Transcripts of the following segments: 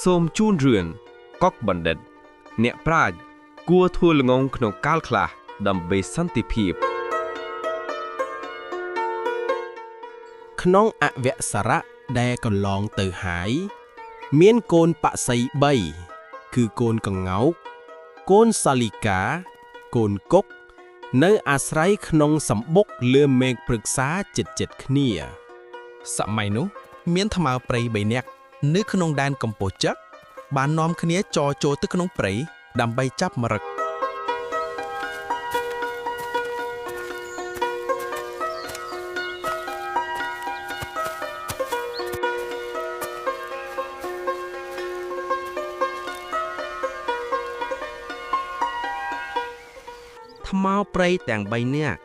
សូមជូនរឿងកុកបណ្ឌិតអ្នកប្រាជ្ញគួរធ្វើល្ងងក្នុងកាលខ្លះដើម្បីសន្តិភាពក្នុងអវសារៈដែលកន្លងទៅហើយមានកូនបក្សី3គឺកូនកង្កោកកូនសាលីកាកូនគុកនៅអាស្រ័យក្នុងសម្បុកលើមេឃព្រឹក្សាចិត្តគ្នាសម័យនោះមានថ្មព្រៃ3នាក់នៅក្នុងដែនកម្ពុជាបាននាំគ្នាចរចូលទៅក្នុងព្រៃដើម្បីចាប់មរឹកថ្មព្រៃទាំង3នាក់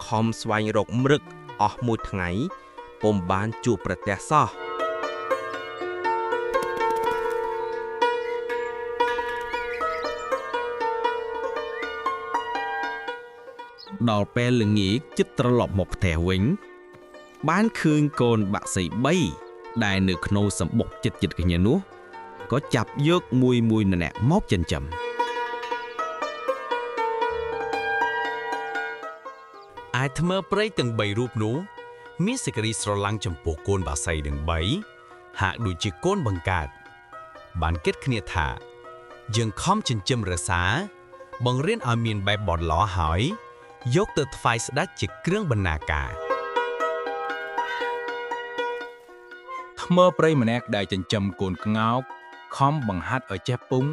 ខំស្វែងរកមរឹកអស់មួយថ្ងៃពុំបានជួបប្រទះសោះដល់ពេលល្ងាចចិត្តត្រឡប់មកផ្ទះវិញបានឃើញកូនបក្សី3ដែលនៅក្នុងសម្បុកចិត្តគ្នានោះក៏ចាប់យកមួយម្នាក់មកចិញ្ចឹមឯថ្មព្រៃទាំង3រូបនោះមានសេចក្តីស្រឡាញ់ចំពោះកូនបក្សីទាំង3ហាក់ដូចជាកូនបង្កើតបានគិតគ្នាថាយើងខំចិញ្ចឹមរក្សាបង្រៀនឲ្យមានបែបបត់ល្អហើយយកទៅថ្វាយស្ដេចជាគ្រឿងបណ្ណាការថ្មព្រៃម្នាក់ដែលចិញ្ចឹមកូនក្ងោកខំបង្ហាត់ឲ្យចេះពង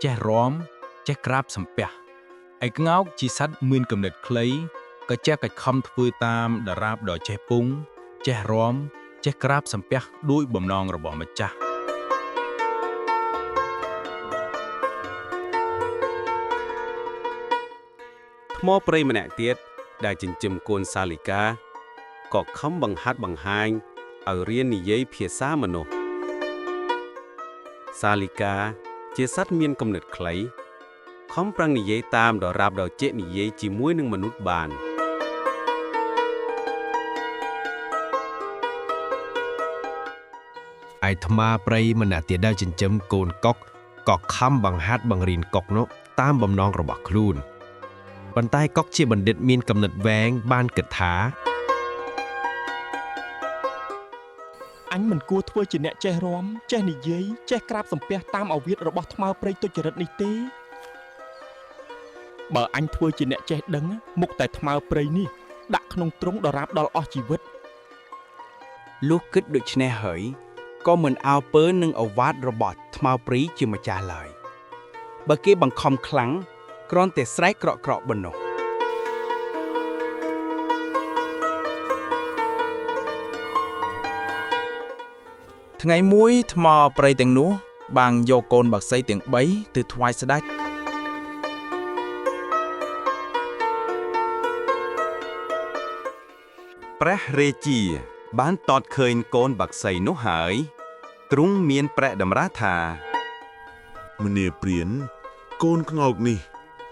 ចេះរាំចេះក្រាបសំពះឯក្ងោកជាសត្វមានគំនិតខ្លីក៏ចេះកិច្ចខំធ្វើតាមដរាបដល់ចេះពងចេះរាំចេះក្រាបសំពះដោយបំណងរបស់ម្ចាស់ថ្មព្រៃម្នាក់ទៀតដែលចិញ្ចឹមកូនសាលីកាក៏ខំបង្ហាត់បង្ហាញឲ្យរៀននិយាយភាសាមនុស្សសាលីកាជាសត្វមានគំនិតខ្លីខំប្រឹងនិយាយតាមដរាបដល់ចេះនិយាយជាមួយនឹងមនុស្សបានឯថ្មព្រៃម្នាក់ទៀតដែលចិញ្ចឹមកូនកុកក៏ខំបង្ហាត់បង្រៀនកុកនោះតាមបំណងរបស់ខ្លួនប៉ុន្តែកុកជាបណ្ឌិតមានគំនិតវែងបានគិតថាអញមិនគួរធ្វើជាអ្នកចេះរាំចេះនិយាយចេះក្រាបសំពះតាមអាវាតរបស់ថ្មព្រៃទុច្ចរិតនេះទេបើអញធ្វើជាអ្នកចេះដឹងមុខតែថ្មព្រៃនេះដាក់ក្នុងទ្រុងដរាបដល់អស់ជីវិតលុះគិតដូច្នេះហើយក៏មិនអើពើនឹងអវាទរបស់ថ្មព្រៃជាម្ចាស់ឡើយបើគេបង្ខំខ្លាំងគ្រាន់តែស្រែកក្រក់ប៉ុណ្ណោះថ្ងៃមួយថ្មព្រៃទាំងនោះបានយកកូនបក្សីទាំង3ទៅថ្វាយស្ដេចព្រះរាជាបានតតឃើញកូនបក្សីនោះហើយទ្រង់មានព្រះតម្រាសថាមនាព្រានកូនក្ងោកនេះ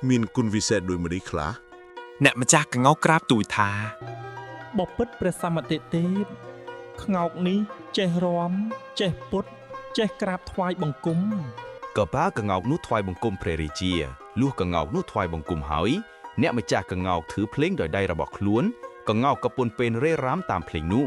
មានគុណវិសេសដូចម្តេចខ្លះអ្នកម្ចាស់ក្ងោកក្រាបទូលថាបពិតព្រះសមតិទេពក្ងោកនេះចេះរាំចេះពុតចេះក្រាបថ្វាយបង្គំក៏បើក្ងោកនោះថ្វាយបង្គំព្រះរាជាលុះក្ងោកនោះថ្វាយបង្គំហើយអ្នកម្ចាស់ក្ងោកถือភ្លេងដោយដៃរបស់ខ្លួនក្ងោកក៏ពន់ពេនរេរាំតាមភ្លេងនោះ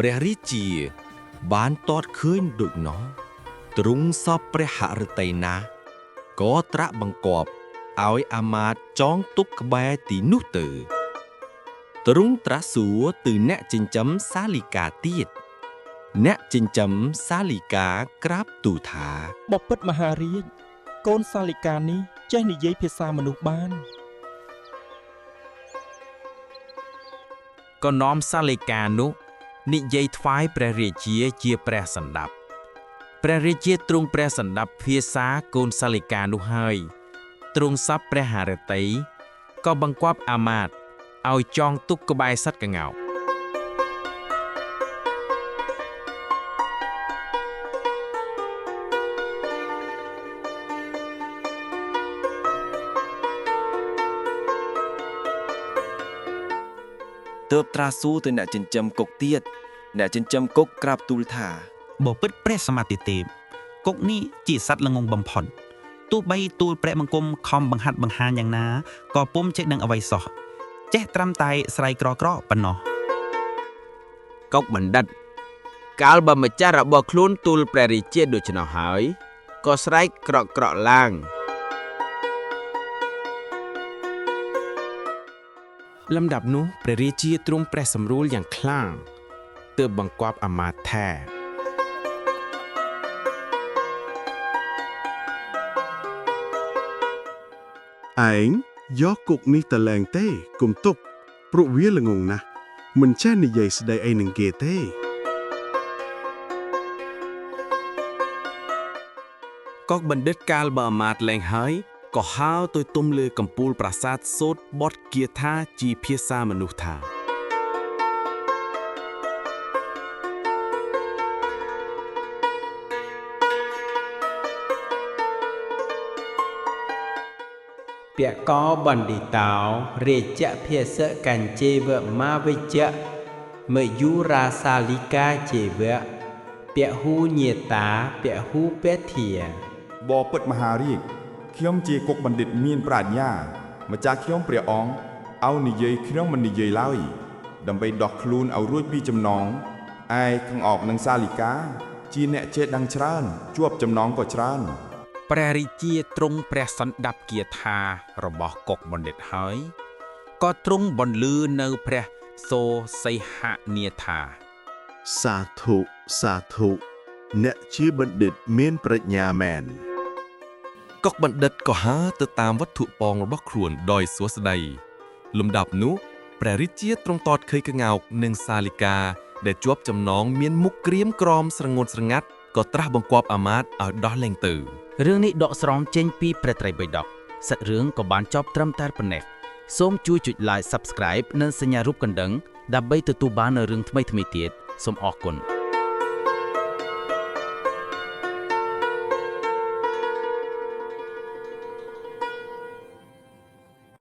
ព្រះរាជាបានតតឃើញដូចនោះទ្រង់សពព្រះហឫទ័យណាស់ក៏ត្រាក់បង្គាប់ឲ្យអាមាត្យចងទុកក្បែរទីនោះទៅទ្រង់ត្រាស់សួរទៅអ្នកចិញ្ចឹមសាលីកាទៀតអ្នកចិញ្ចឹមសាលីកាក្រាបទូលថាបពិតមហារាជកូនសាលីកានេះចេះនិយាយភាសាមនុស្សបានក៏នាំសាលីកានោះនិយាយថ្វាយព្រះរាជាព្រះសណ្ដាប់ព្រះរាជាទ្រង់ព្រះសណ្ដាប់ភាសាកូនសាលីកានោះហើយទ្រង់សពព្រះហឫទ័យ ក៏បង្គាប់អាមាត្យឲ្យចងទុកក្បែរសត្វក្ងោកទើបត្រាស៊ូទៅអ្នកចិញ្ចឹមគុកទៀតអ្នកចិញ្ចឹមគុកក្រាបទូលថា បពិតព្រះសម្មាទិទេពគុកនេះជាសត្វល្ងងបំផុតទោះបីទូលព្រះបង្គំខំបង្ហាត់បង្ហាញយ៉ាងណាក៏ពុំចេះដឹងអ្វីសោះចេះត្រឹមតែស្រ័យក្រក្រប៉ុណ្ណោះ កុកបណ្ឌិតកាលបើម្ចាស់របស់ខ្លួនទូលព្រះរាជាដូច្នោះហើយក៏ស្រែកក្រក់ៗឡើងលំដាប់នោះព្រះរាជាទ្រង់ព្រះសម្រួលយ៉ាងខ្លាំងទើបបង្គាប់អាមាត្យថាឯងយកគុកនេះតលែងទេគុំទុកព្រោះវាល្ងងណាស់មិនចេះនិយាយស្ដីអីនឹងគេទេ កុកបណ្ឌិតកាលបើអាមាត្យលែងហើយក៏ហើរទៅទុំលើកំពូលប្រាសាទសូត្របទគាថាជាភាសាមនុស្សថាពកោបណ្ឌិតោរាជភាសកញ្ជេវមាវិជ្ជមយុរាសាលិកាជេវៈពហុញាតាពហុពេធា បបិទ្ធមហារាជខ្ញុំជាគុកបណ្ឌិតមានប្រាជ្ញាម្ចាស់ខ្ញុំព្រះអង្គឲ្យនិយាយខ្ញុំមិននិយាយឡើយដើម្បីដោះខ្លួនឲ្យរួចពីចំណងឯក្ងោកនិងសាលិកាជាអ្នកចេះដឹងច្រើនជាប់ចំណងក៏ច្រើន ព្រះរាជាទ្រង់ព្រះសណ្ដាប់គាថារបស់កុកបណ្ឌិតហើយក៏ទ្រង់បន្លឺនៅព្រះសូសីហនាថា សាធុសាធុអ្នកជាបណ្ឌិតមានប្រាជ្ញាមែនកុកបណ្ឌិតក៏ហើរទៅតាមវត្ថុពងរបស់ខ្លួនដោយសួស្ដីលំដាប់នោះព្រះរាជាទ្រង់តតឃើញក្ងោកនិងសាលិកាដែលជាប់ចំណងមានមុខក្រៀមក្រំស្រងួនស្រងាត់ក៏ត្រាស់បង្គាប់អាមាត្យឲ្យដោះលែងទៅ រឿងនេះដកស្រង់ចេញពីព្រះត្រីបិដកសាច់រឿងក៏បានចប់ត្រឹមតែប៉ុណ្ណេះសូមជួយចុច Like Subscribe និងសញ្ញារូបកណ្ដឹងដើម្បីទទួលបាននូវរឿងថ្មីៗទៀតសូមអរគុណ